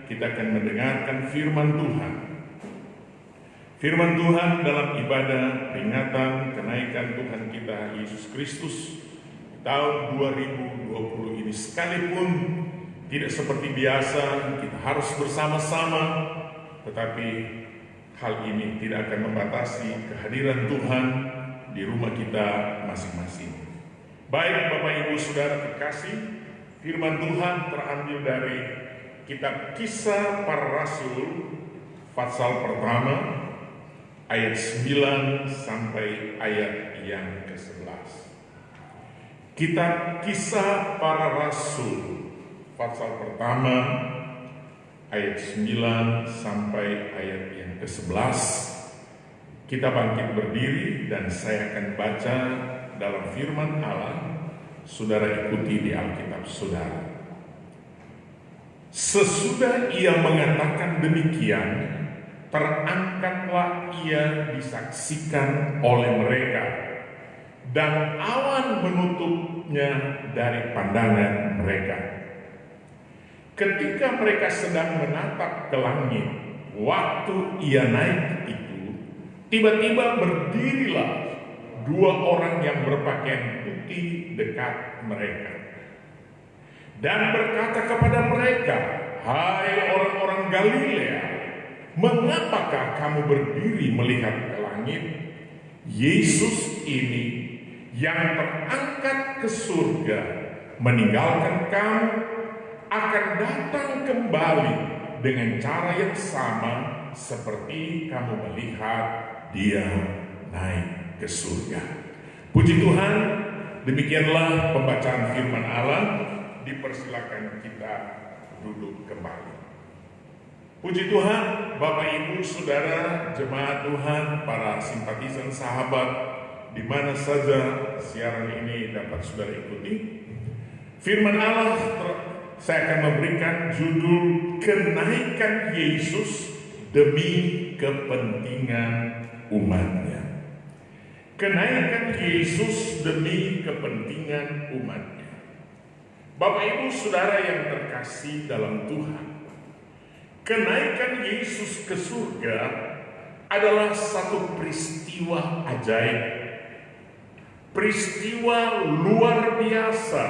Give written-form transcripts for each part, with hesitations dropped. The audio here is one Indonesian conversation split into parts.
kita akan mendengarkan firman Tuhan. Firman Tuhan dalam ibadah peringatan kenaikan Tuhan kita Yesus Kristus tahun 2020 ini, sekalipun tidak seperti biasa kita harus bersama-sama, tetapi hal ini tidak akan membatasi kehadiran Tuhan di rumah kita masing-masing. Baik Bapak Ibu Saudara terkasih, firman Tuhan terambil dari kitab Kisah Para Rasul pasal pertama ayat 9 sampai ayat yang ke-11. Kitab Kisah Para Rasul pasal pertama ayat 9 sampai ayat yang ke-11. Kita bangkit berdiri dan saya akan baca dalam firman Allah. Saudara ikuti di Alkitab saudara. Sesudah ia mengatakan demikian, terangkatlah ia disaksikan oleh mereka, dan awan menutupnya dari pandangan mereka. Ketika mereka sedang menatap ke langit, waktu ia naik itu, tiba-tiba berdirilah dua orang yang berpakaian putih dekat mereka dan berkata kepada mereka, "Hai orang-orang Galilea, mengapakah kamu berdiri melihat ke langit? Yesus ini yang terangkat ke surga meninggalkan kamu akan datang kembali dengan cara yang sama seperti kamu melihat dia naik ke surga." Puji Tuhan, demikianlah pembacaan firman Allah. Dipersilakan kita duduk kembali. Puji Tuhan, Bapak Ibu Saudara, jemaat Tuhan, para simpatisan sahabat, di mana saja siaran ini dapat saudara ikuti. Firman Allah saya akan memberikan judul Kenaikan Yesus demi kepentingan umatnya. Kenaikan Yesus demi kepentingan umatnya. Bapak Ibu Saudara yang terkasih dalam Tuhan, kenaikan Yesus ke surga adalah satu peristiwa ajaib, peristiwa luar biasa,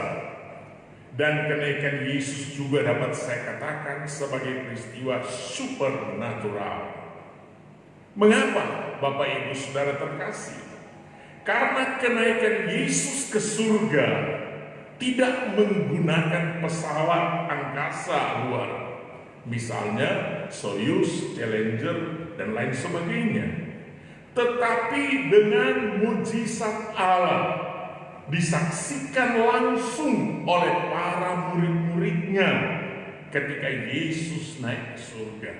dan kenaikan Yesus juga dapat saya katakan sebagai peristiwa supernatural. Mengapa Bapak Ibu Saudara terkasih? Karena kenaikan Yesus ke surga tidak menggunakan pesawat angkasa luar, misalnya Soyuz, Challenger, dan lain sebagainya, tetapi dengan mujizat Allah disaksikan langsung oleh para murid-muridnya ketika Yesus naik ke surga.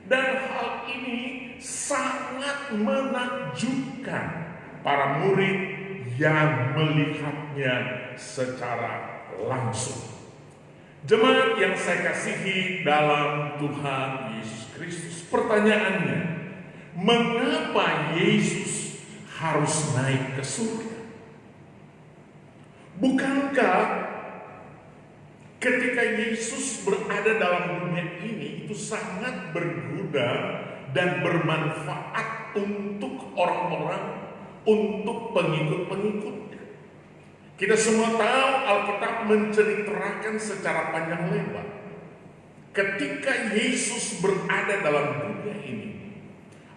Dan hal ini sangat menakjubkan para murid yang melihatnya secara langsung. Jemaat yang saya kasihi dalam Tuhan Yesus Kristus, pertanyaannya, mengapa Yesus harus naik ke surga? Bukankah ketika Yesus berada dalam dunia ini itu sangat berguna dan bermanfaat untuk orang-orang, untuk pengikut-pengikutnya? Kita semua tahu Alkitab menceritakan secara panjang lebar ketika Yesus berada dalam dunia ini.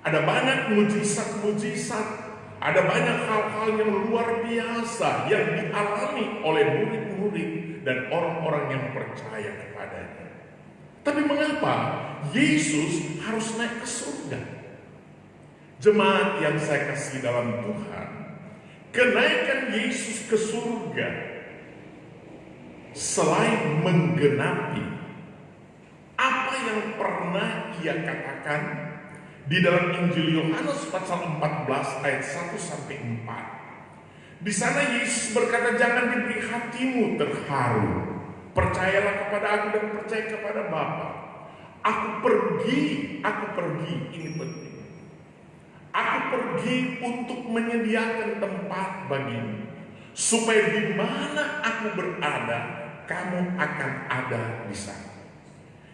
Ada banyak mujizat-mujizat, ada banyak hal-hal yang luar biasa yang dialami oleh murid-murid dan orang-orang yang percaya kepadanya. Tapi mengapa Yesus harus naik ke surga? Jemaat yang saya kasih dalam Tuhan, kenaikan Yesus ke surga selain menggenapi apa yang pernah ia katakan di dalam Injil Yohanes pasal 14 ayat 1 sampai 4. Di sana Yesus berkata, "Jangan diberi hatimu terharu. Percayalah kepada aku dan percaya kepada Bapa. Aku pergi, ini penting. Aku pergi untuk menyediakan tempat bagimu, supaya di mana aku berada, kamu akan ada di sana.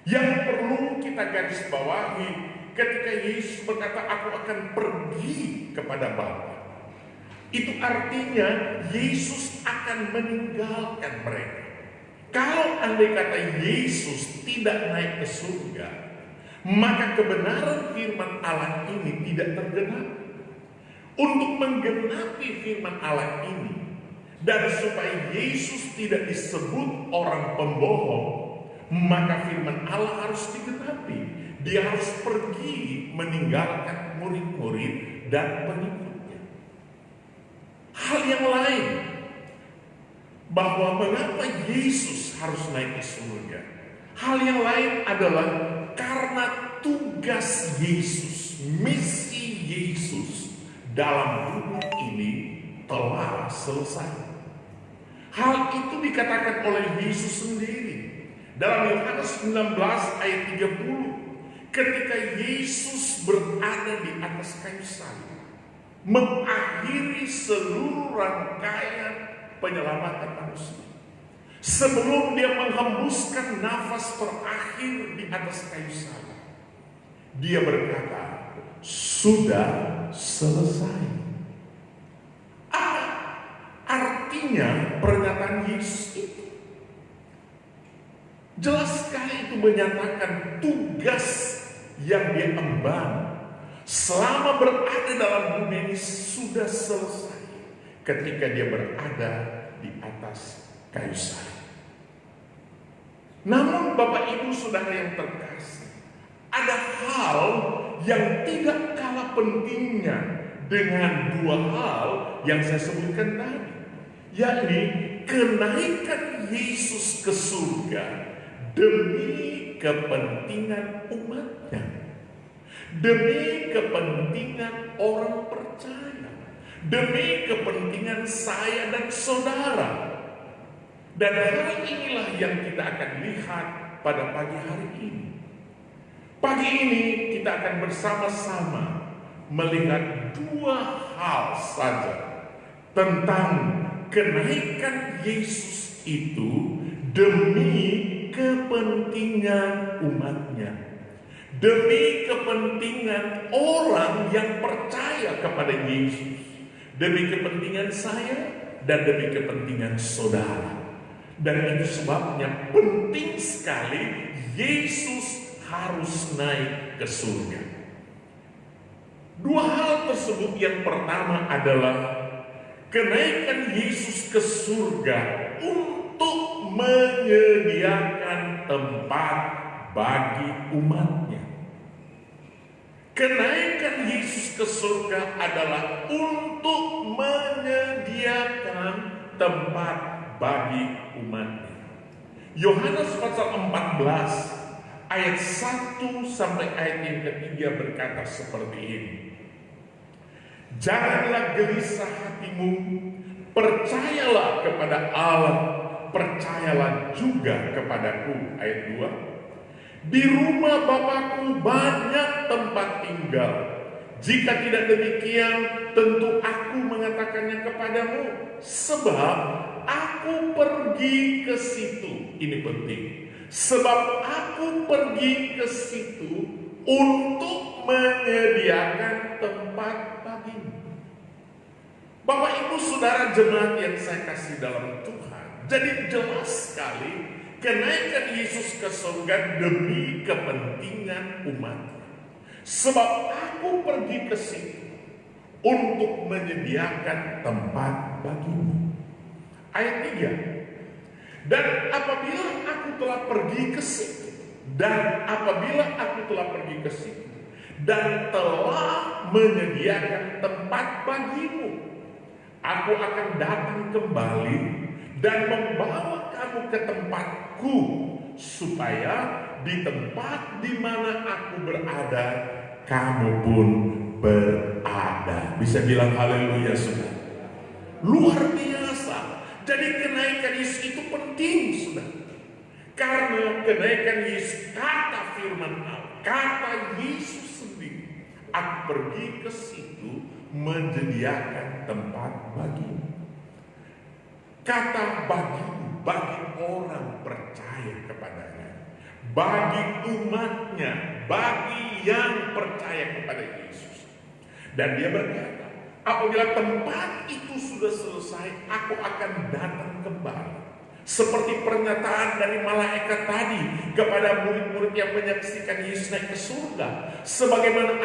Yang perlu kita garis bawahi ketika Yesus berkata, aku akan pergi kepada Bapa. Itu artinya Yesus akan meninggalkan mereka. Kalau andai kata Yesus tidak naik ke surga, maka kebenaran firman Allah ini tidak tergenap. Untuk menggenapi firman Allah ini, dan supaya Yesus tidak disebut orang pembohong, maka firman Allah harus digenapi. Dia harus pergi meninggalkan murid-murid dan pengikutnya. Hal yang lain, bahwa mengapa Yesus harus naik ke surga. Hal yang lain adalah karena tugas Yesus, misi Yesus dalam dunia ini telah selesai. Hal itu dikatakan oleh Yesus sendiri dalam Yohanes 19 ayat 30, ketika Yesus berada di atas kayu salib, mengakhiri seluruh rangkaian penyelamatan manusia. Sebelum dia menghembuskan nafas terakhir di atas kayu salib, dia berkata, sudah selesai. Apa artinya pernyataan Yesus itu? Jelas sekali itu menyatakan tugas yang dia emban selama berada dalam dunia ini sudah selesai ketika dia berada di atas kayu salib. Namun Bapak Ibu Saudara yang terkasih, ada hal yang tidak kalah pentingnya dengan dua hal yang saya sebutkan tadi, yakni kenaikan Yesus ke surga demi kepentingan umatnya, demi kepentingan orang percaya, demi kepentingan saya dan saudara. Dan hal inilah yang kita akan lihat pada pagi hari ini. Pagi ini kita akan bersama-sama melihat dua hal saja tentang kenaikan Yesus itu demi kepentingan umatnya, demi kepentingan orang yang percaya kepada Yesus, demi kepentingan saya dan demi kepentingan saudara. Dan itu sebabnya penting sekali Yesus harus naik ke surga. Dua hal tersebut, yang pertama adalah kenaikan Yesus ke surga untuk menyediakan tempat bagi umatnya. Kenaikan Yesus ke surga adalah untuk menyediakan tempat bagi umatnya. Yohanes pasal 14 ayat 1 sampai ayat yang ketiga berkata seperti ini. Janganlah gelisah hatimu, percayalah kepada Allah, percayalah juga kepadaku. Ayat 2. Di rumah Bapakku banyak tempat tinggal. Jika tidak demikian, tentu aku mengatakannya kepadamu, sebab aku pergi ke situ. Ini penting. Sebab aku pergi ke situ untuk menyediakan tempat bagimu. Bapak Ibu Saudara jemaat yang saya kasih dalam Tuhan, jadi jelas sekali kenaikan Yesus ke surga demi kepentingan umat. Sebab aku pergi ke situ untuk menyediakan tempat bagimu. Ayat 3. Dan apabila aku telah pergi ke situ, dan apabila aku telah pergi ke situ, dan telah menyediakan tempat bagimu, aku akan datang kembali dan membawa kamu ke tempatku, supaya di tempat di mana aku berada, kamu pun berada. Bisa bilang haleluya, saudara. Luar biasa. Jadi kenaikan Yesus itu penting, saudara. Karena kenaikan Yesus, kata firman Allah, kata Yesus sendiri, aku pergi ke situ menyediakan tempat bagimu. Kata bagimu, bagi orang percaya kepadanya, bagi umatnya, bagi yang percaya kepada Yesus. Dan dia berkata, apabila tempat itu sudah selesai, aku akan datang kembali. Seperti pernyataan dari malaikat tadi kepada murid-murid yang menyaksikan Yesus naik ke surga. Sebagaimana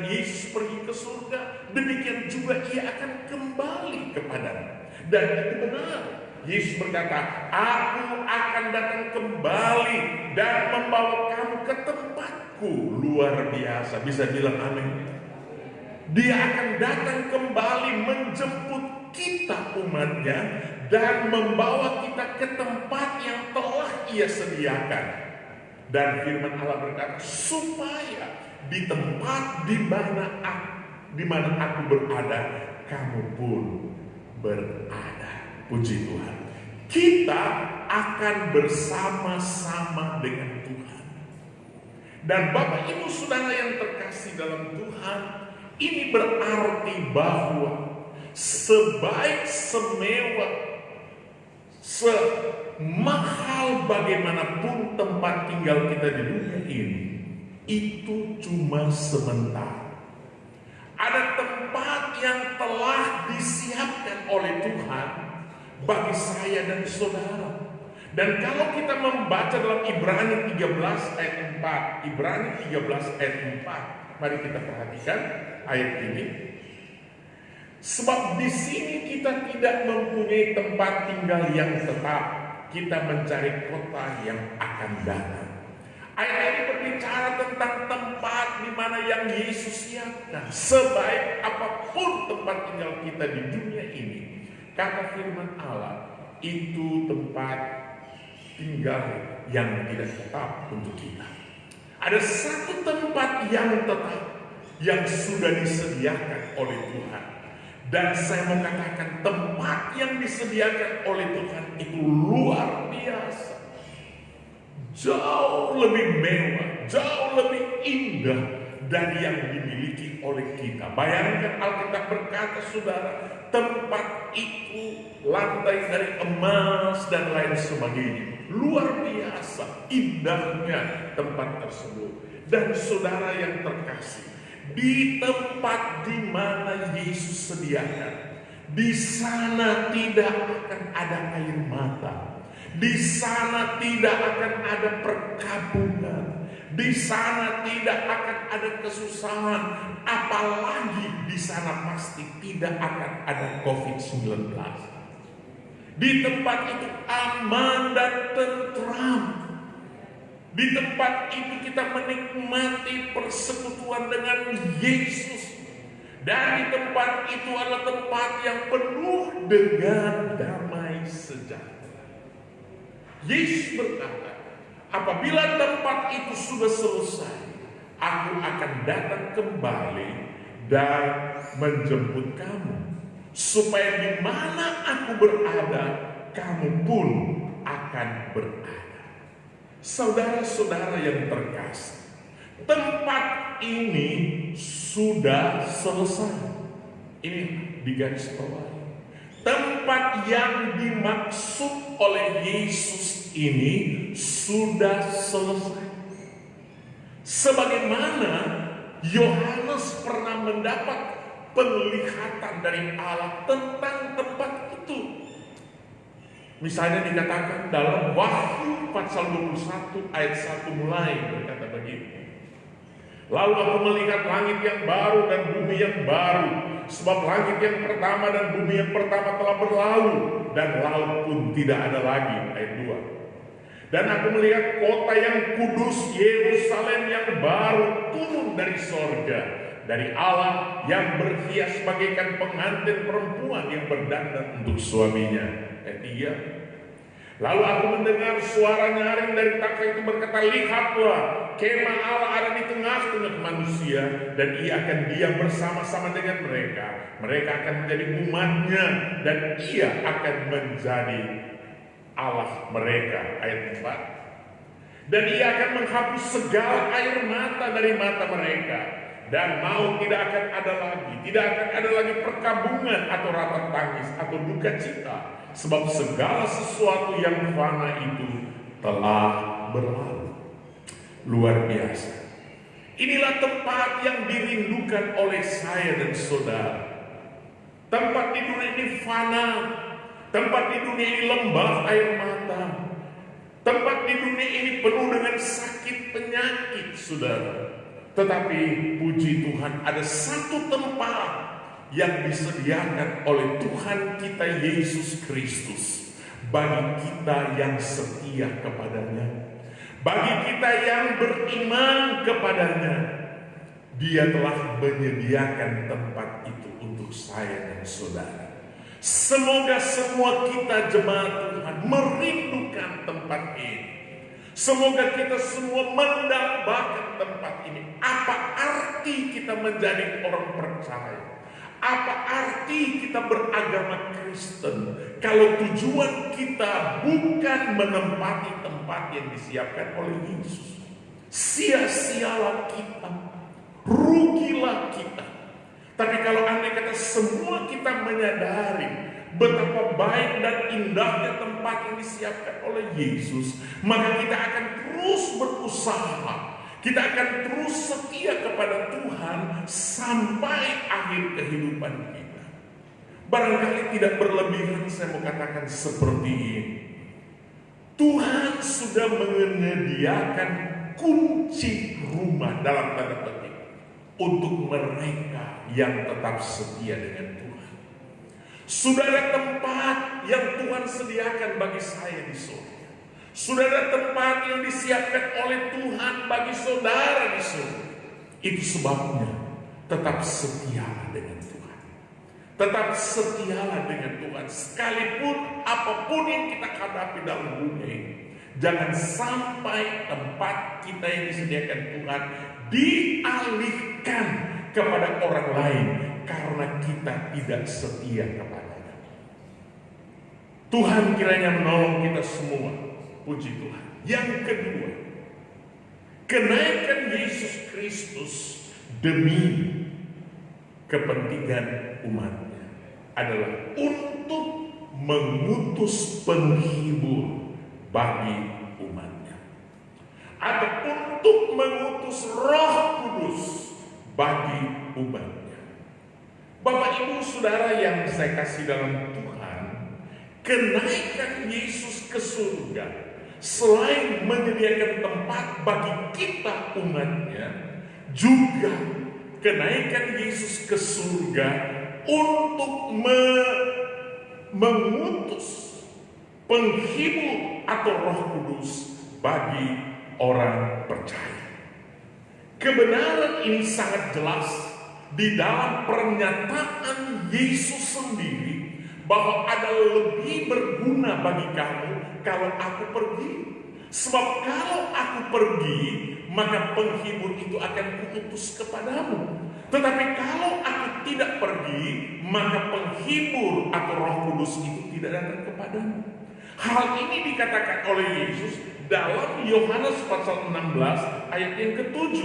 Yesus pergi ke surga, demikian juga ia akan kembali kepadanya. Dan itu benar. Yesus berkata, aku akan datang kembali dan membawa kamu ke tempatku. Luar biasa, bisa bilang amin. Dia akan datang kembali menjemput kita umatnya dan membawa kita ke tempat yang telah ia sediakan. Dan firman Allah berkata, supaya di tempat di mana aku berada, kamu pun berada. Puji Tuhan. Kita akan bersama-sama dengan Tuhan. Dan Bapak Ibu Saudara yang terkasih dalam Tuhan, ini berarti bahwa sebaik, semewah, semahal bagaimanapun tempat tinggal kita di dunia ini, itu cuma sementara. Ada tempat yang telah disiapkan oleh Tuhan bagi saya dan saudara. Dan kalau kita membaca dalam Ibrani 13 ayat 4, Ibrani 13 ayat 4, mari kita perhatikan ayat ini. Sebab di sini kita tidak mempunyai tempat tinggal yang tetap, kita mencari kota yang akan datang. Ayat ini berbicara tentang tempat di mana yang Yesus siapkan. Sebaik apapun tempat tinggal kita di dunia ini, kata firman Allah, itu tempat tinggal yang tidak tetap untuk kita. Ada satu tempat yang tetap yang sudah disediakan oleh Tuhan. Dan saya mau katakan, tempat yang disediakan oleh Tuhan itu luar biasa. Jauh lebih mewah, jauh lebih indah dari yang dimiliki oleh kita. Bayangkan Alkitab berkata, saudara, tempat itu lantai dari emas dan lain sebagainya. Luar biasa indahnya tempat tersebut. Dan saudara yang terkasih, di tempat di mana Yesus sediakan, di sana tidak akan ada air mata. Di sana tidak akan ada perkabungan. Di sana tidak akan ada kesusahan. Apalagi di sana pasti tidak akan ada COVID-19. Di tempat itu aman dan tentram. Di tempat itu kita menikmati persekutuan dengan Yesus. Dan di tempat itu adalah tempat yang penuh dengan damai sejahtera. Yesus berkata, apabila tempat itu sudah selesai, aku akan datang kembali dan menjemput kamu, supaya di mana aku berada, kamu pun akan berada. Saudara-saudara yang terkasih, tempat ini sudah selesai. Ini digaris bawahi. Tempat yang dimaksud oleh Yesus ini sudah selesai. Sebagaimana Yohanes pernah mendapat penglihatan dari Allah tentang tempat itu. Misalnya dikatakan dalam Wahyu pasal 21 ayat 1 mulai berkata begini. Lalu aku melihat langit yang baru dan bumi yang baru. Sebab langit yang pertama dan bumi yang pertama telah berlalu, dan laut pun tidak ada lagi. Ayat 2. Dan aku melihat kota yang kudus, Yerusalem yang baru turun dari sorga, dari Allah, yang berhias bagaikan pengantin perempuan yang berdandan untuk suaminya. Ayat 3. Lalu aku mendengar suara nyaring dari takhta itu berkata, lihatlah, kemah Allah ada di tengah-tengah manusia, dan ia akan diam bersama-sama dengan mereka. Mereka akan menjadi umatnya, dan ia akan menjadi Allah mereka. Ayat 4. Dan ia akan menghapus segala air mata dari mata mereka, dan maut tidak akan ada lagi. Tidak akan ada lagi perkabungan atau ratap tangis atau duka cita, sebab segala sesuatu yang fana itu telah berlalu. Luar biasa. Inilah tempat yang dirindukan oleh saya dan saudara. Tempat di dunia ini fana. Tempat di dunia ini lembah air mata. Tempat di dunia ini penuh dengan sakit penyakit, saudara. Tetapi puji Tuhan, ada satu tempat yang disediakan oleh Tuhan kita Yesus Kristus bagi kita yang setia kepadanya. Bagi kita yang beriman kepadanya, Dia telah menyediakan tempat itu untuk saya dan saudara. Semoga semua kita jemaat Tuhan merindukan tempat ini. Semoga kita semua mendambakan tempat ini. Apa arti kita menjadi orang percaya? Apa arti kita beragama Kristen kalau tujuan kita bukan menempati tempat yang disiapkan oleh Yesus? Sia-sialah kita, rugilah kita. Tapi kalau andai kata semua kita menyadari betapa baik dan indahnya tempat yang disiapkan oleh Yesus, maka kita akan terus berusaha. Kita akan terus setia kepada Tuhan sampai akhir kehidupan kita. Barangkali tidak berlebihan saya mau katakan seperti ini. Tuhan sudah menyediakan kunci rumah dalam tanda petik untuk mereka yang tetap setia dengan Tuhan. Sudah ada tempat yang Tuhan sediakan bagi saya di surga. Sudah ada tempat yang disiapkan oleh Tuhan bagi saudara di surga. Itu sebabnya tetap setialah dengan Tuhan. Tetap setialah dengan Tuhan. Sekalipun apapun yang kita hadapi dalam dunia ini, jangan sampai tempat kita yang disediakan Tuhan dialihkan kepada orang lain karena kita tidak setia kepadanya. Tuhan kiranya menolong kita semua. Puji Tuhan. Yang kedua, kenaikan Yesus Kristus demi kepentingan umatnya adalah untuk mengutus penghibur bagi umatnya, atau untuk mengutus Roh Kudus bagi umatnya. Bapak Ibu Saudara yang saya kasih dalam Tuhan, kenaikan Yesus ke surga selain menyediakan tempat bagi kita umatnya, juga kenaikan Yesus ke surga untuk mengutus penghibur atau Roh Kudus bagi orang percaya. Kebenaran ini sangat jelas di dalam pernyataan Yesus sendiri bahwa ada lebih berguna bagi kamu kalau aku pergi. Sebab kalau aku pergi, maka penghibur itu akan kuutus kepadamu. Tetapi kalau aku tidak pergi, maka penghibur atau Roh Kudus itu tidak datang kepadamu. Hal ini dikatakan oleh Yesus dalam Yohanes pasal 16 ayat yang ke-7,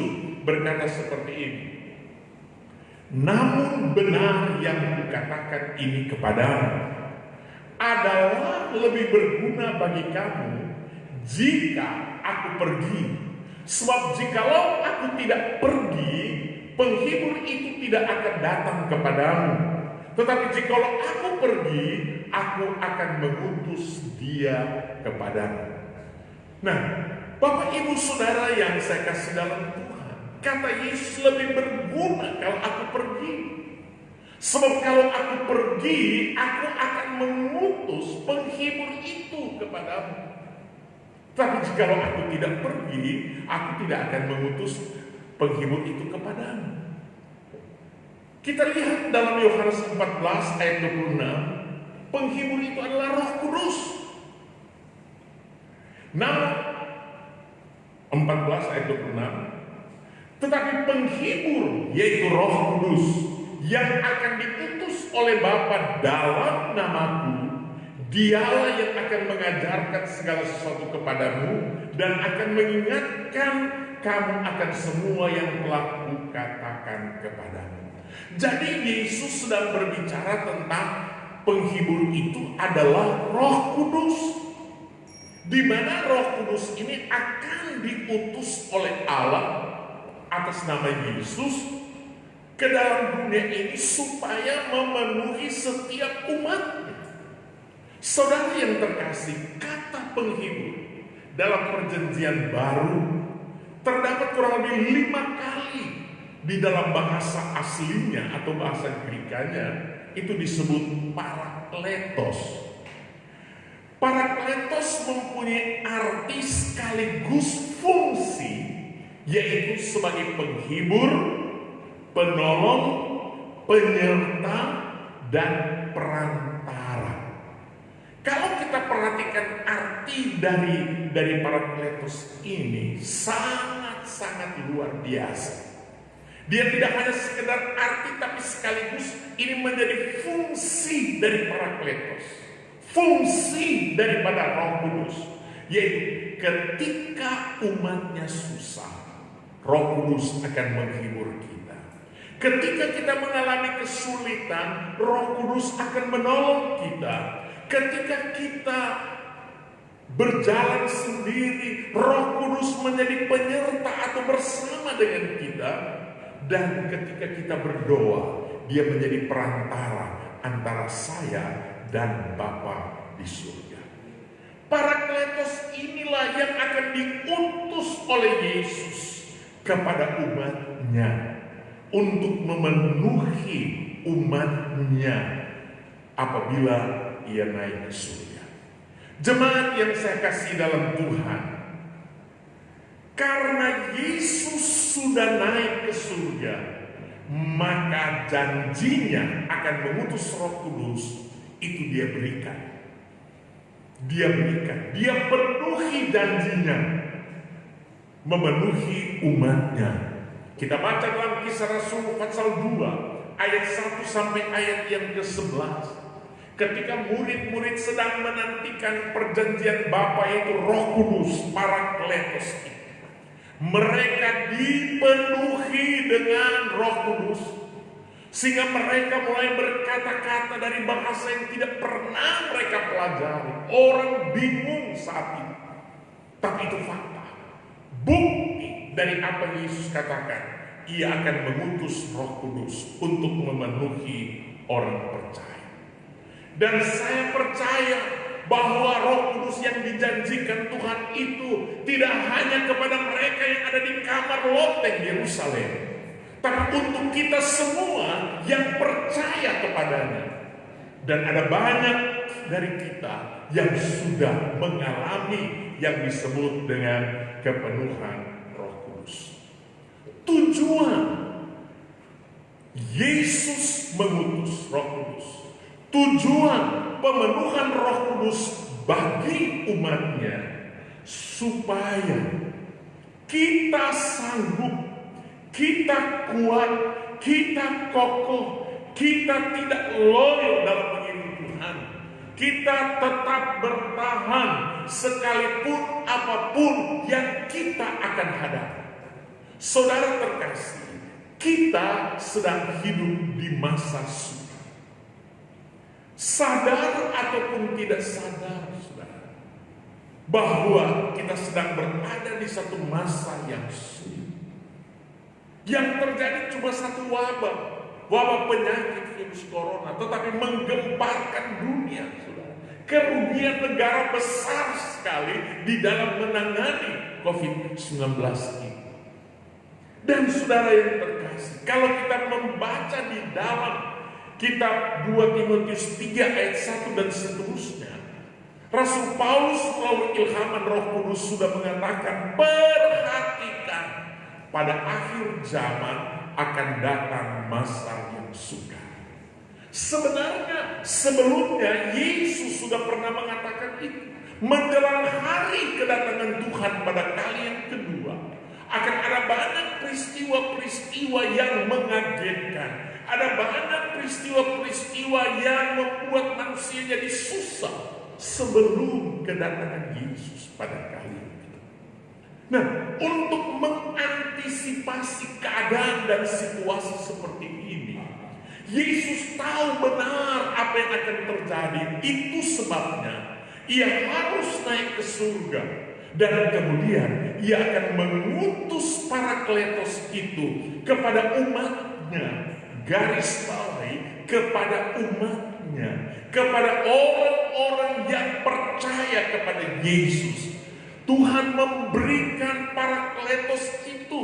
berkata seperti ini. Namun benar yang kukatakan ini kepadamu adalah lebih berguna bagi kamu jika aku pergi. Sebab jikalau aku tidak pergi, penghibur itu tidak akan datang kepadamu. Tetapi jikalau aku pergi, aku akan mengutus dia kepadamu. Nah, Bapak Ibu Saudara yang saya kasih dalam Tuhan, kata Yesus lebih berguna kalau aku pergi. Sebab kalau aku pergi, aku akan mengutus penghibur itu kepadamu. Tapi jikalau aku tidak pergi, aku tidak akan mengutus penghibur itu kepadamu. Kita lihat dalam Yohanes 14 ayat 26, penghibur itu adalah Roh Kudus. Namun 14 ayat 26, tetapi penghibur yaitu Roh Kudus yang akan diutus oleh Bapa dalam namaku, dialah yang akan mengajarkan segala sesuatu kepadamu dan akan mengingatkan kamu akan semua yang telah kukatakan kepadamu. Jadi Yesus sedang berbicara tentang penghibur itu adalah Roh Kudus. di mana Roh Kudus ini akan diutus oleh Allah atas nama Yesus ke dalam dunia ini supaya memenuhi setiap umatnya. Saudara yang terkasih, kata penghibur dalam perjanjian baru terdapat kurang lebih 5 kali di dalam bahasa aslinya atau bahasa Grekanya itu disebut parakletos. Parakletos mempunyai arti sekaligus fungsi, yaitu sebagai penghibur, penolong, penyerta, dan perantara. Kalau kita perhatikan arti dari parakletos ini sangat-sangat luar biasa. Dia tidak hanya sekedar arti, tapi sekaligus ini menjadi fungsi dari parakletos. Fungsi daripada Roh Kudus, yaitu ketika umatnya susah, Roh Kudus akan menghibur kita. Ketika kita mengalami kesulitan, Roh Kudus akan menolong kita. Ketika kita berjalan sendiri, Roh Kudus menjadi penyerta atau bersama dengan kita. Dan ketika kita berdoa, Dia menjadi perantara antara saya dan Bapa di surga. Parakletos inilah yang akan diutus oleh Yesus kepada umatnya untuk memenuhi umatnya apabila Ia naik ke surga. Jemaat yang saya kasih dalam Tuhan, karena Yesus sudah naik ke surga, maka janjinya akan mengutus Roh Kudus itu Dia berikan. Dia penuhi janjinya, memenuhi umatnya. Kita baca dalam Kisah Rasul pasal 2 ayat 1 sampai ayat yang ke-11. Ketika murid-murid sedang menantikan perjanjian Bapa, yaitu Roh Kudus, Parakletos, mereka dipenuhi dengan Roh Kudus, sehingga mereka mulai berkata-kata dari bahasa yang tidak pernah mereka pelajari. Orang bingung saat itu, tapi itu fakta, bukti dari apa Yesus katakan. Ia akan mengutus Roh Kudus untuk memenuhi orang percaya. Dan saya percaya bahwa Roh Kudus yang dijanjikan Tuhan itu tidak hanya kepada mereka yang ada di kamar loteng Yerusalem, tapi untuk kita semua yang percaya kepadanya. Dan ada banyak dari kita yang sudah mengalami yang disebut dengan kepenuhan Roh Kudus. Tujuan Yesus mengutus Roh Kudus, tujuan pemenuhan Roh Kudus bagi umatnya, supaya kita sanggup, kita kuat, kita kokoh, kita tidak loyo dalam mengiring Tuhan. Kita tetap bertahan sekalipun apapun yang kita akan hadapi. Saudara terkasih, kita sedang hidup di masa sulit. Sadar ataupun tidak sadar, saudara, bahwa kita sedang berada di satu masa yang sulit. Yang terjadi cuma satu wabah penyakit virus corona, tetapi menggemparkan dunia, saudara. Kerugian negara besar sekali di dalam menangani COVID-19 ini. Dan saudara yang terkasih, kalau kita membaca di dalam kitab 2 Timotius 3 ayat 1 dan seterusnya, Rasul Paulus melalui ilhaman Roh Kudus sudah mengatakan, perhatikan, pada akhir zaman akan datang masa yang sukar. Sebenarnya sebelumnya Yesus sudah pernah mengatakan itu. Menjelang hari kedatangan Tuhan pada kali yang kedua, akan ada banyak peristiwa-peristiwa yang mengagetkan. Ada banyak peristiwa-peristiwa yang membuat manusia jadi susah sebelum kedatangan Yesus pada kali itu. Nah, untuk mengantisipasi keadaan dan situasi seperti ini, Yesus tahu benar apa yang akan terjadi. Itu sebabnya Ia harus naik ke surga. Dan kemudian ia akan mengutus Parakletos itu kepada umatnya. Garis bawahi, kepada umatnya, kepada orang-orang yang percaya kepada Yesus. Tuhan memberikan Parakletos itu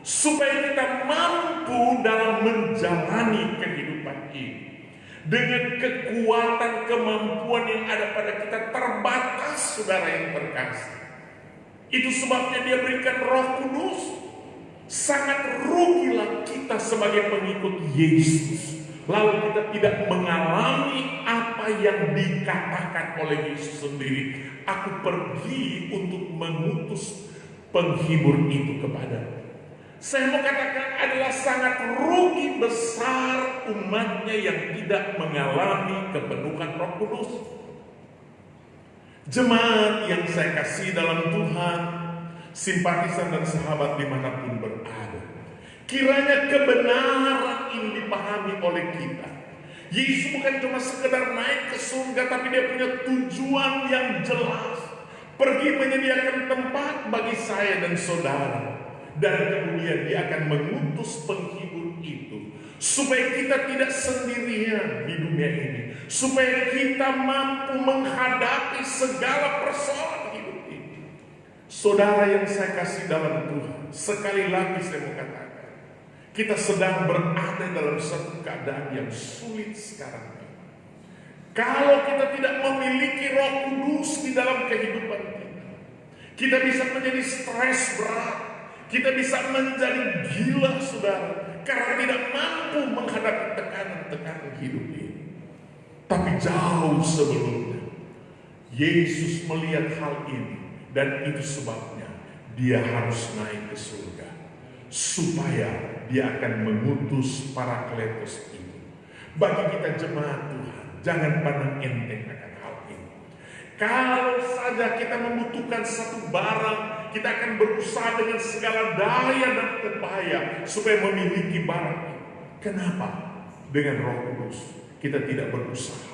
supaya kita mampu dalam menjalani kehidupan ini. Dengan kekuatan kemampuan yang ada pada kita terbatas, saudara yang terkasih. Itu sebabnya dia berikan Roh Kudus. Sangat rugilah kita sebagai pengikut Yesus, lalu kita tidak mengalami apa yang dikatakan oleh Yesus sendiri. Aku pergi untuk mengutus penghibur itu kepadamu. Saya mau katakan adalah sangat rugi besar umatnya yang tidak mengalami kepenuhan Roh Kudus. Jemaat yang saya kasih dalam Tuhan, simpatisan dan sahabat dimanapun berada, kiranya kebenaran ini dipahami oleh kita. Yesus bukan cuma sekedar naik ke surga, tapi dia punya tujuan yang jelas. Pergi menyediakan tempat bagi saya dan saudara. Dan kemudian dia akan mengutus penghibur itu, supaya kita tidak sendirian di dunia ini, supaya kita mampu menghadapi segala persoalan hidup ini. Saudara yang saya kasih dalam Tuhan, sekali lagi saya mau katakan, kita sedang berada dalam satu keadaan yang sulit sekarang ini. Kalau kita tidak memiliki Roh Kudus di dalam kehidupan kita bisa menjadi stres berat. Kita bisa menjadi gila, saudara, karena tidak mampu menghadapi tekanan-tekanan hidup ini. Tapi jauh sebelumnya, Yesus melihat hal ini, dan itu sebabnya dia harus naik ke surga, supaya dia akan mengutus Parakletos itu. Bagi kita jemaat Tuhan, jangan pandang enteng akan hal ini. Kalau saja kita membutuhkan satu barang, kita akan berusaha dengan segala daya dan upaya supaya memiliki barang itu. Kenapa? Dengan Roh Kudus kita tidak berusaha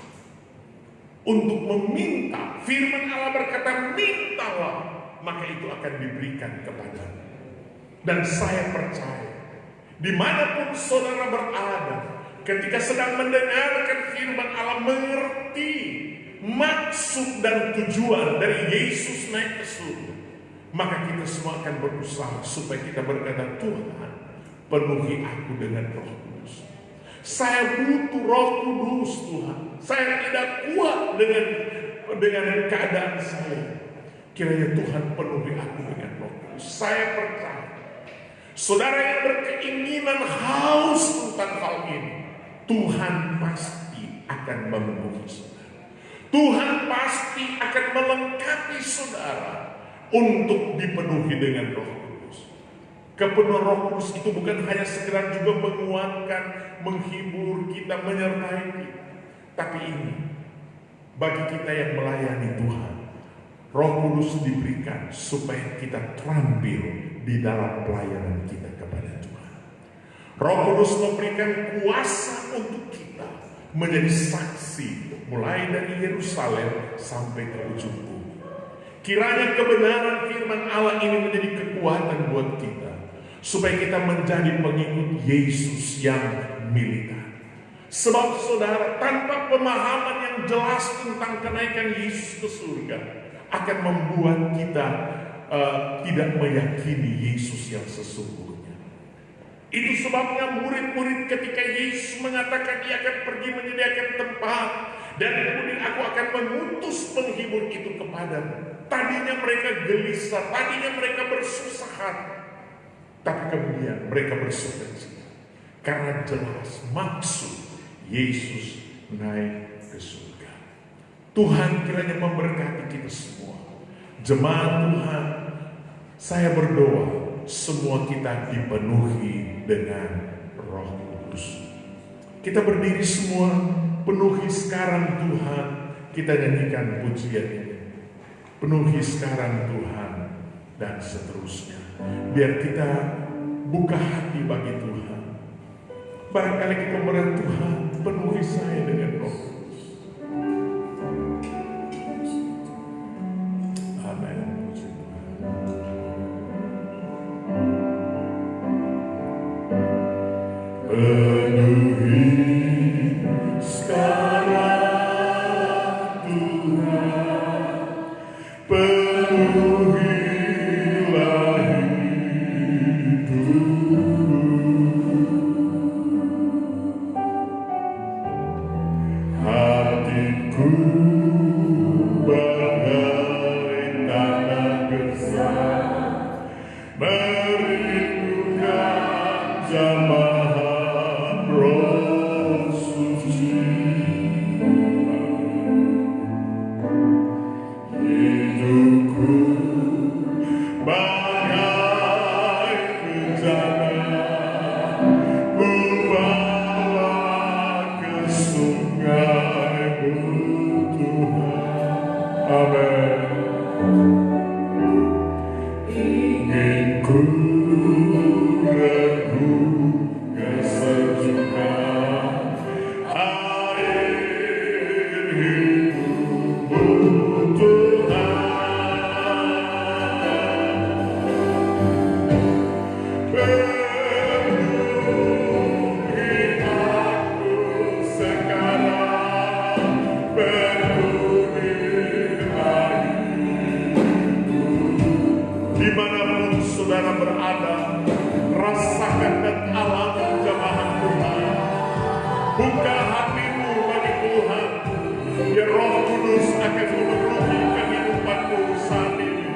untuk meminta. Firman Allah berkata, mintalah, maka itu akan diberikan kepadamu. Dan saya percaya, dimanapun saudara berada, ketika sedang mendengarkan firman Allah, mengerti maksud dan tujuan dari Yesus naik ke surga, maka kita semua akan berusaha supaya kita berkata, Tuhan, penuhi aku dengan Roh Kudus. Saya butuh Roh Kudus, Tuhan. Saya tidak kuat dengan keadaan saya. Kiranya Tuhan penuhi aku dengan Roh Kudus. Saya percaya, saudara yang berkeinginan haus tentang hal ini, Tuhan pasti akan memenuhi saudara. Tuhan pasti akan melengkapi saudara untuk dipenuhi dengan Roh Kudus. Kepenuhan Roh Kudus itu bukan hanya sekedar juga menguatkan, menghibur kita, menyertai kita, tapi ini bagi kita yang melayani Tuhan, Roh Kudus diberikan supaya kita terampil di dalam pelayanan kita kepada Tuhan. Roh Kudus memberikan kuasa untuk kita menjadi saksi, mulai dari Yerusalem sampai ke ujung bumi. Kiranya kebenaran firman Allah ini menjadi kekuatan buat kita, supaya kita menjadi pengikut Yesus yang militan. Sebab saudara, tanpa pemahaman yang jelas tentang kenaikan Yesus ke surga, akan membuat kita tidak meyakini Yesus yang sesungguhnya. Itu sebabnya murid-murid ketika Yesus mengatakan dia akan pergi menyediakan tempat, dan kemudian aku akan mengutus penghibur itu kepadamu. Tadinya mereka gelisah, tadinya mereka bersusah hati, tapi kemudian mereka bersukacita karena jelas maksud Yesus naik ke surga. Tuhan kiranya memberkati kita semua. Jemaat Tuhan, saya berdoa semua kita dipenuhi dengan Roh Kudus. Kita berdiri semua, penuhi sekarang Tuhan, kita nyanyikan pujian ini. Penuhi sekarang Tuhan, dan seterusnya. Biar kita buka hati bagi Tuhan. Barangkali kita berdoa, Tuhan, penuhi saya dengan Roh Kudus. Penuhi sekarang Tuhan, penuhilah hidupku. Hatiku bagai tanah gersang, merindukan jamahan Roh Suci. Hidupku bagai bejana, ku bawa ke sungai-Mu Tuhan. Amin. Ingin ku rengkuh kesejukan air hidup-Mu Tuhan. Penuhi aku sekarang, penuhilah hidupku. Dimanapun saudara berada, rasakan dan alami jamahan Tuhan. Buka hatimu bagi Tuhan, biar Roh Kudus akan memenuhi kehidupanmu saat ini.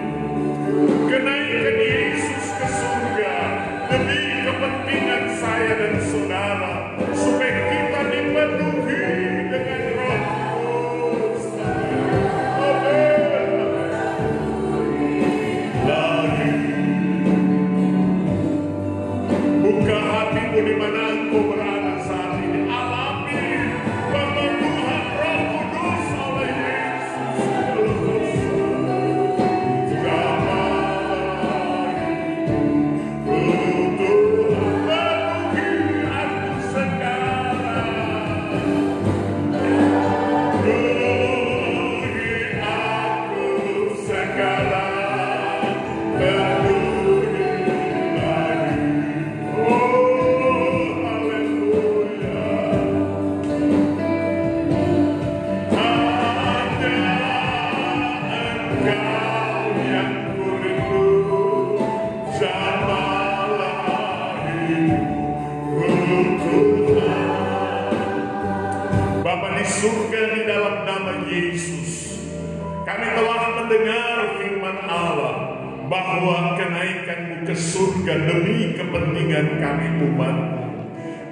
Kenaikan Yesus ke surga demi kepentingan saya dan saudara, supaya kita dipenuhi dengan Roh Kudus. Amin. Lagi buka hatimu di mana engkau berada saat ini. Alami pemenuhan Roh Kudus oleh Yesus. Bapa di surga, di dalam nama Yesus, kami telah mendengar firman Allah bahwa kenaikan-Mu ke surga demi kepentingan kami umat-Mu.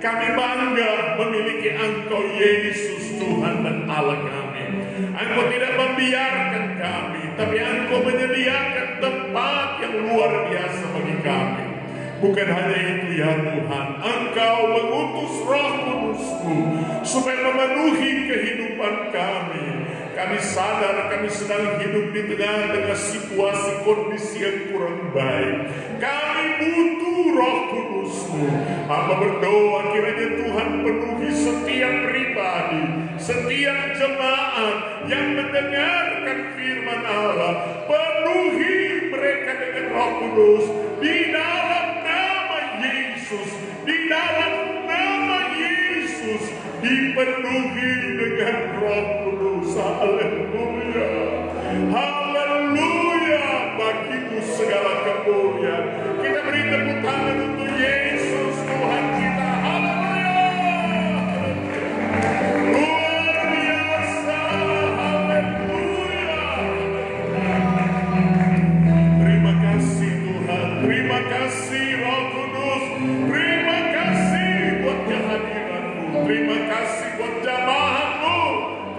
Kami bangga memiliki Engkau Yesus, Tuhan dan Allah kami. Engkau tidak membiarkan kami, tapi Engkau menyediakan tempat yang luar biasa bagi kami. Bukan hanya itu ya Tuhan, Engkau mengutus Roh Kudus-Mu supaya memenuhi kehidupan kami. Kami sadar kami sedang hidup di tengah situasi kondisi yang kurang baik. Kami butuh Roh Kudus-Mu. Hamba berdoa kiranya Tuhan penuhi setiap pribadi, setiap jemaat yang mendengarkan firman Allah. Penuhi mereka dengan Roh Kudus di dalam nama Yesus, di dalam nama Yesus, dipenuhi dengan Roh Kudus. Haleluya, haleluya. Bagimu segala kemuliaan. Kita beri tepuk tangan untuk Yesus Tuhan kita. Haleluya, luar biasa. Haleluya. Terima kasih Tuhan, terima kasih Roh Kudus, terima kasih buat kehadiran-Mu, terima kasih buat jamahan-Mu,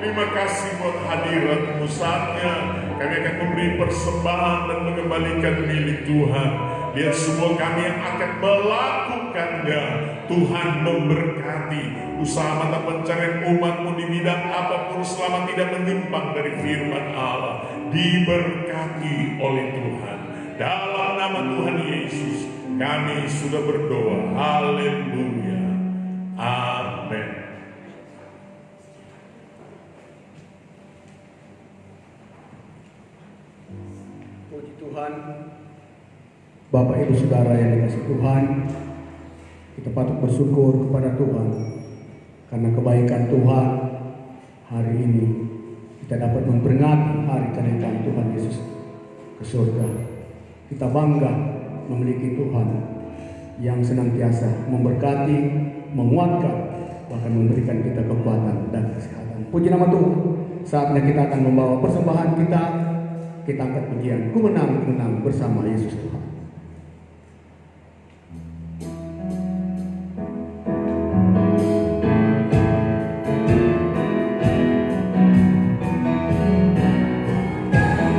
terima kasih buat hadirat-Mu. Saatnya kami akan memberi persembahan dan mengembalikan milik Tuhan. Biar semua kami yang akan melakukannya, Tuhan memberkati usaha mata pencarian umat-Mu di bidang apapun selama tidak menyimpang dari firman Allah. Diberkati oleh Tuhan. Dalam nama Tuhan Yesus kami sudah berdoa. Haleluya. Amin. Puji Tuhan. Bapak Ibu Saudara yang dikasihi Tuhan, Kita patut bersyukur kepada Tuhan karena kebaikan Tuhan. Hari ini kita dapat memperingati hari kenaikan Tuhan Yesus ke surga. Kita bangga memiliki Tuhan yang senantiasa memberkati, menguatkan, bahkan memberikan kita kekuatan dan kesehatan. Puji nama Tuhan. Saatnya kita akan membawa persembahan kita. Kita angkat pujian, ku menang bersama Yesus Tuhan.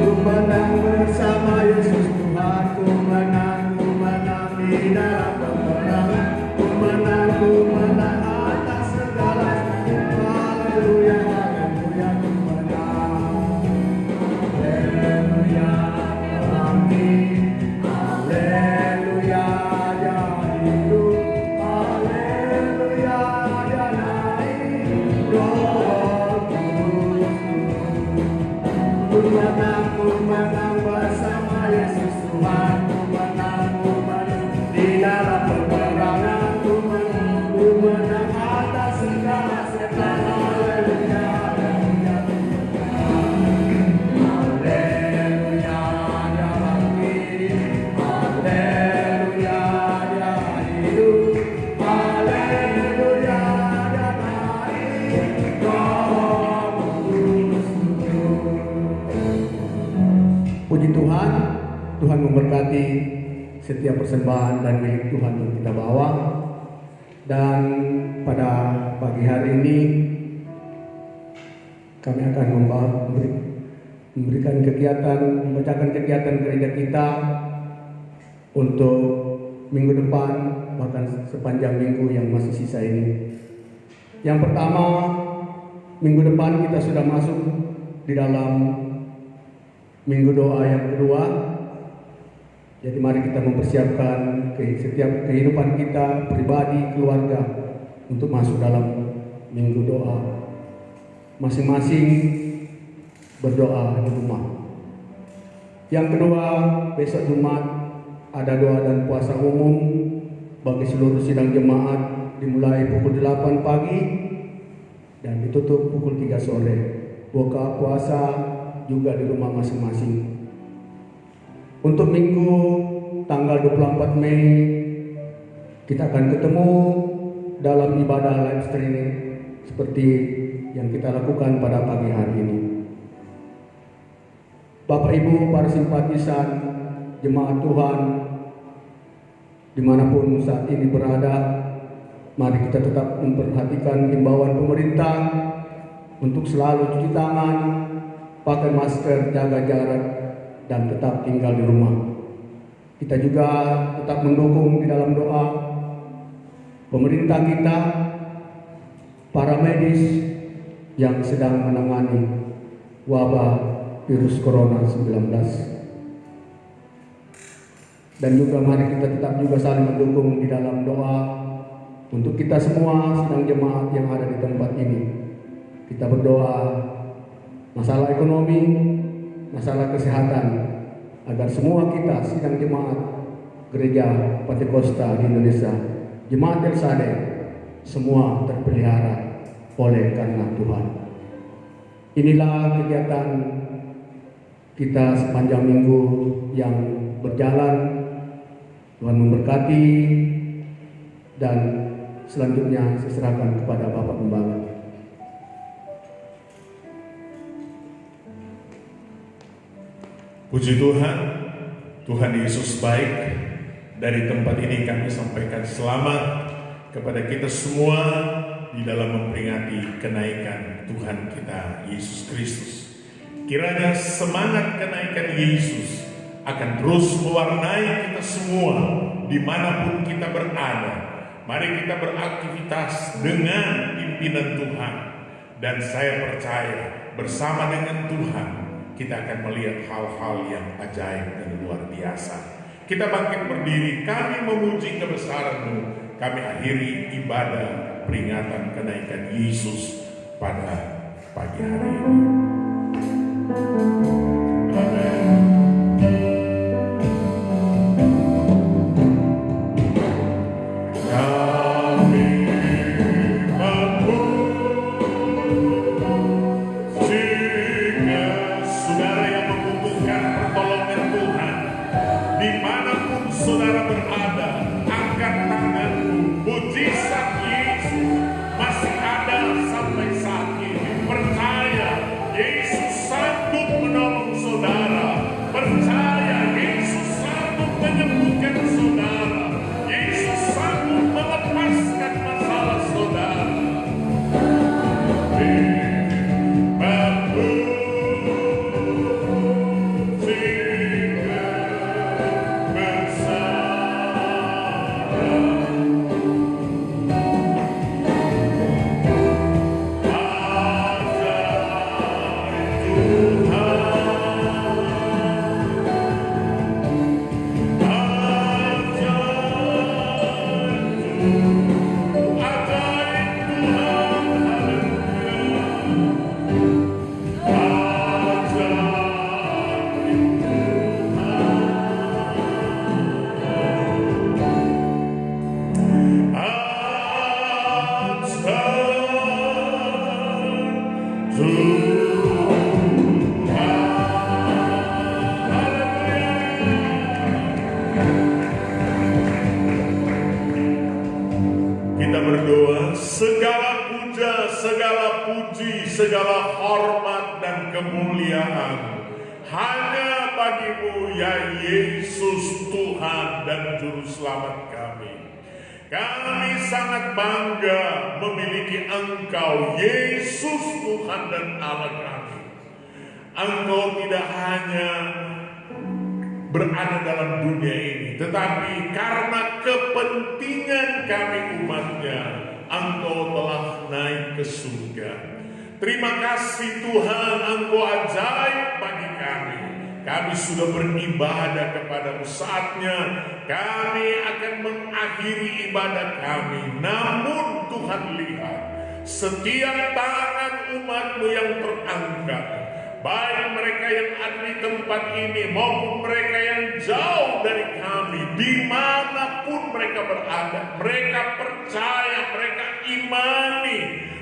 Ku menang bersama Yesus Tuhan, ku menang di dalam peperangan. Ku menang atas segala. Haleluya, haleluya, ku menang. Haleluya, amin. Haleluya, dia hidup. Haleluya, dia naik. Roh Kudus. Ku menang bersama Yesus Tuhan. Ku menang di dalam peperangan. Ku menang atas segala setan. Haleluya, haleluya. Haleluya, dia bangkit. Haleluya, dia hidup. Haleluya, dia naik. Roh Kudus. Puji Tuhan, Tuhan memberkati setiap persembahan dan milik Tuhan yang kita bawa. Dan pada pagi hari ini kami akan memberikan kegiatan, membacakan kegiatan gereja kita untuk minggu depan, bahkan sepanjang minggu yang masih sisa ini. Yang pertama, minggu depan kita sudah masuk di dalam minggu doa yang kedua. Jadi mari kita mempersiapkan setiap kehidupan kita, pribadi, keluarga, untuk masuk dalam minggu doa. Masing-masing berdoa di rumah. Yang kedua, besok Jumat ada doa dan puasa umum bagi seluruh sidang jemaat, dimulai pukul 8 pagi dan ditutup pukul 3 sore. Buka puasa juga di rumah masing-masing. Untuk minggu tanggal 24 Mei kita akan ketemu dalam ibadah live streaming seperti yang kita lakukan pada pagi hari ini. Bapak Ibu, para simpatisan jemaat Tuhan dimanapun saat ini berada, mari kita tetap memperhatikan himbauan pemerintah untuk selalu cuci tangan, pakai masker, jaga jarak, dan tetap tinggal di rumah. Kita juga tetap mendukung di dalam doa pemerintah kita, para medis yang sedang menangani wabah virus corona 19. Dan juga mari kita tetap juga saling mendukung di dalam doa untuk kita semua sidang jemaat yang ada di tempat ini. Kita berdoa masalah ekonomi, masalah kesehatan, agar semua kita sidang jemaat gereja Pentakosta di Indonesia, jemaat El Sade, semua terpelihara oleh karena Tuhan. Inilah kegiatan kita sepanjang minggu yang berjalan. Tuhan memberkati, dan selanjutnya saya serahkan kepada Bapak Pembala. Puji Tuhan, Tuhan Yesus baik. Dari tempat ini kami sampaikan selamat kepada kita semua di dalam memperingati kenaikan Tuhan kita Yesus Kristus. Kiranya semangat kenaikan Yesus akan terus mewarnai kita semua dimanapun kita berada. Mari kita beraktivitas dengan pimpinan Tuhan, dan saya percaya bersama dengan Tuhan kita akan melihat hal-hal yang ajaib dan luar biasa. Kita bangkit berdiri, kami memuji kebesaran-Mu. Kami akhiri ibadah peringatan kenaikan Yesus pada pagi hari ini. Amin. God. berdoa, segala puja, segala puji, segala hormat dan kemuliaan hanya bagimu ya Yesus, Tuhan dan Juru Selamat kami. Kami sangat bangga memiliki Engkau, Yesus, Tuhan dan Allah kami. Engkau tidak hanya berada dalam dunia ini, tetapi karena kepentingan kami umatnya, Engkau telah naik ke surga. Terima kasih Tuhan, Engkau ajaib bagi kami. Kami sudah beribadah kepadamu, saatnya kami akan mengakhiri ibadah kami. Namun Tuhan lihat, setiap tangan umatmu yang terangkat, baik mereka yang ada di tempat ini maupun mereka yang jauh dari kami, dimanapun mereka berada, mereka percaya, mereka imani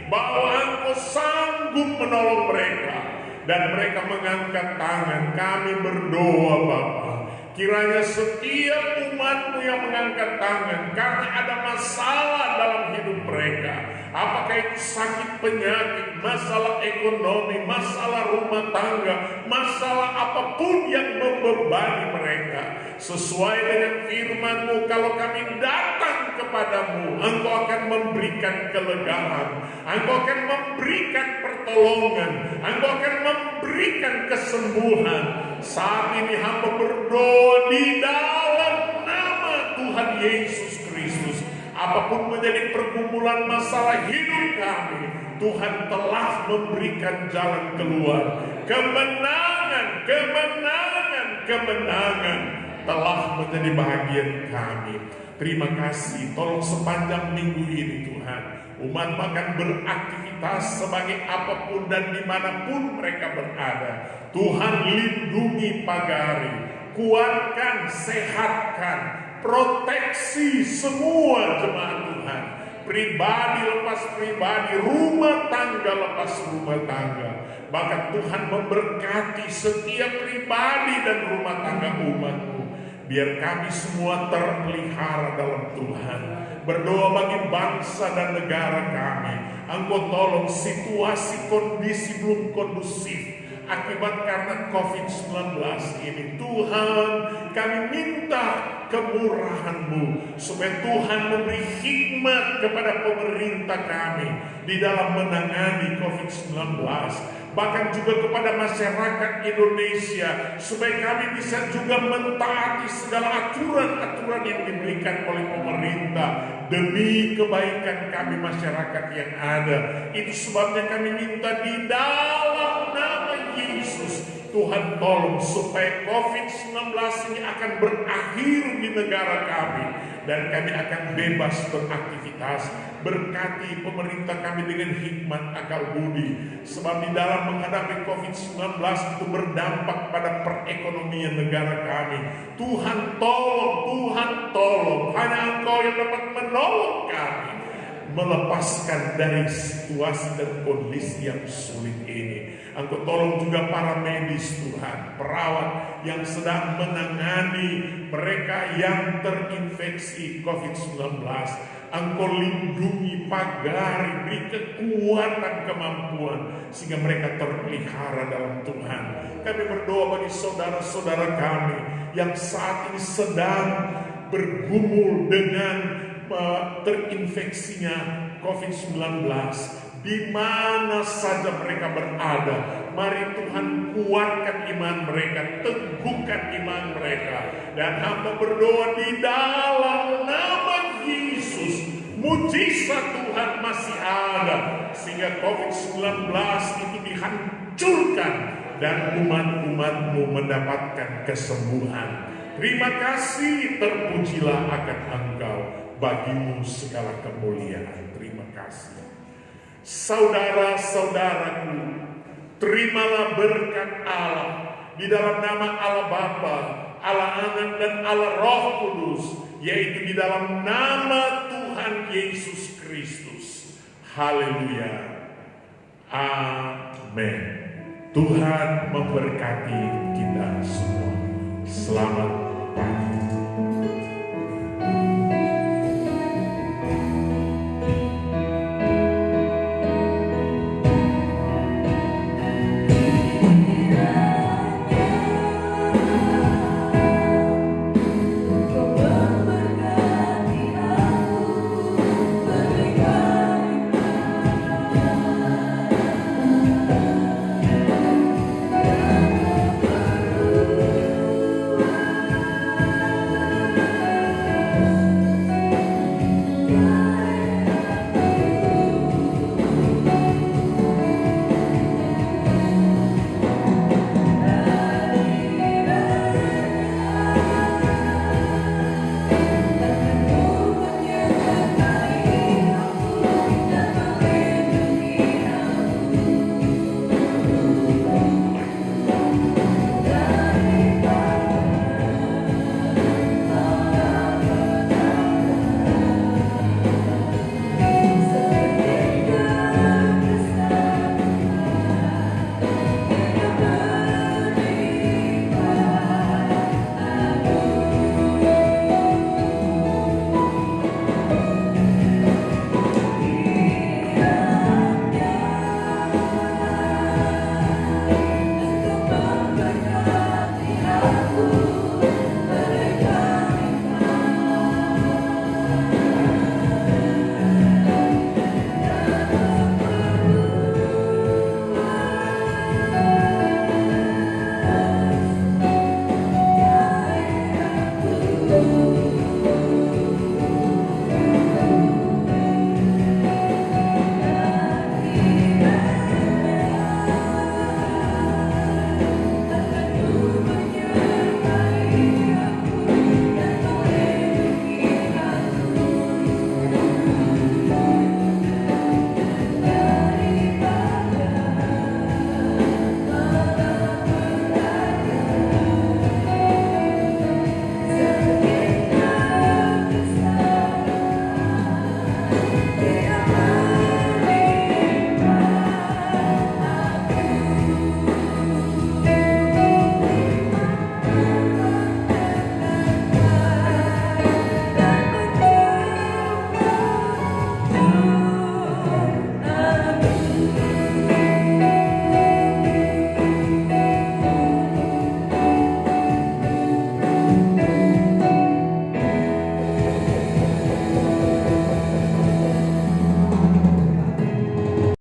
bahwa Engkau sanggup menolong mereka, dan mereka mengangkat tangan. Kami berdoa Bapa, kiranya setiap umatmu yang mengangkat tangan karena ada masalah dalam hidup mereka, apakah itu sakit penyakit, masalah ekonomi, masalah rumah tangga, masalah apapun yang membebani mereka, sesuai dengan firman-Mu, kalau kami datang kepadamu, Engkau akan memberikan kelegaan, Engkau akan memberikan pertolongan, Engkau akan memberikan kesembuhan. Saat ini hamba berdoa di dalam nama Tuhan Yesus Kristus, apapun menjadi pergumulan masalah hidup kami, Tuhan telah memberikan jalan keluar. Kemenangan, kemenangan, kemenangan telah menjadi bagian kami. Terima kasih, tolong sepanjang minggu ini Tuhan, umat akan beraktivitas sebagai apapun dan dimanapun mereka berada. Tuhan lindungi, pagari, kuatkan, sehatkan, proteksi semua jemaat Tuhan, pribadi lepas pribadi, rumah tangga lepas rumah tangga. Bahkan Tuhan memberkati setiap pribadi dan rumah tangga umat-Mu. Biar kami semua terpelihara dalam Tuhan. Berdoa bagi bangsa dan negara kami, Engkau tolong situasi kondisi belum kondusif akibat karena COVID-19 ini. Tuhan, kami minta kemurahan-Mu supaya Tuhan memberi hikmat kepada pemerintah kami di dalam menangani COVID-19, bahkan juga kepada masyarakat Indonesia, supaya kami bisa juga mentaati segala aturan-aturan yang diberikan oleh pemerintah demi kebaikan kami masyarakat yang ada. Itu sebabnya kami minta di dalam nama Yesus, Tuhan tolong supaya COVID-19 ini akan berakhir di negara kami, dan kami akan bebas beraktivitas. Berkati pemerintah kami dengan hikmat, akal budi, sebab di dalam menghadapi COVID-19 itu berdampak pada perekonomian negara kami. Tuhan tolong, Tuhan tolong, hanya Engkau yang dapat menolong kami melepaskan dari situasi dan kondisi yang sulit ini. Engkau tolong juga para medis Tuhan, perawat yang sedang menangani mereka yang terinfeksi COVID-19. Engkau lindungi, pagari, beri kekuatan, kemampuan, sehingga mereka terpelihara dalam Tuhan. Kami berdoa bagi saudara-saudara kami yang saat ini sedang bergumul dengan terinfeksinya COVID-19, di mana saja mereka berada. Mari Tuhan kuatkan iman mereka, teguhkan iman mereka, dan hamba berdoa di dalam nama Yesus, mujizat Tuhan masih ada sehingga COVID-19 itu dihancurkan dan umat-umat-Mu mendapatkan kesembuhan. Terima kasih, terpujilah akan Engkau, bagimu segala kemuliaan. Terima kasih. Saudara-saudaraku, terimalah berkat Allah di dalam nama Allah Bapa, Allah Anak dan Allah Roh Kudus, yaitu di dalam nama Tuhan Yesus Kristus. Haleluya. Amin. Tuhan memberkati kita semua. Selamat pagi.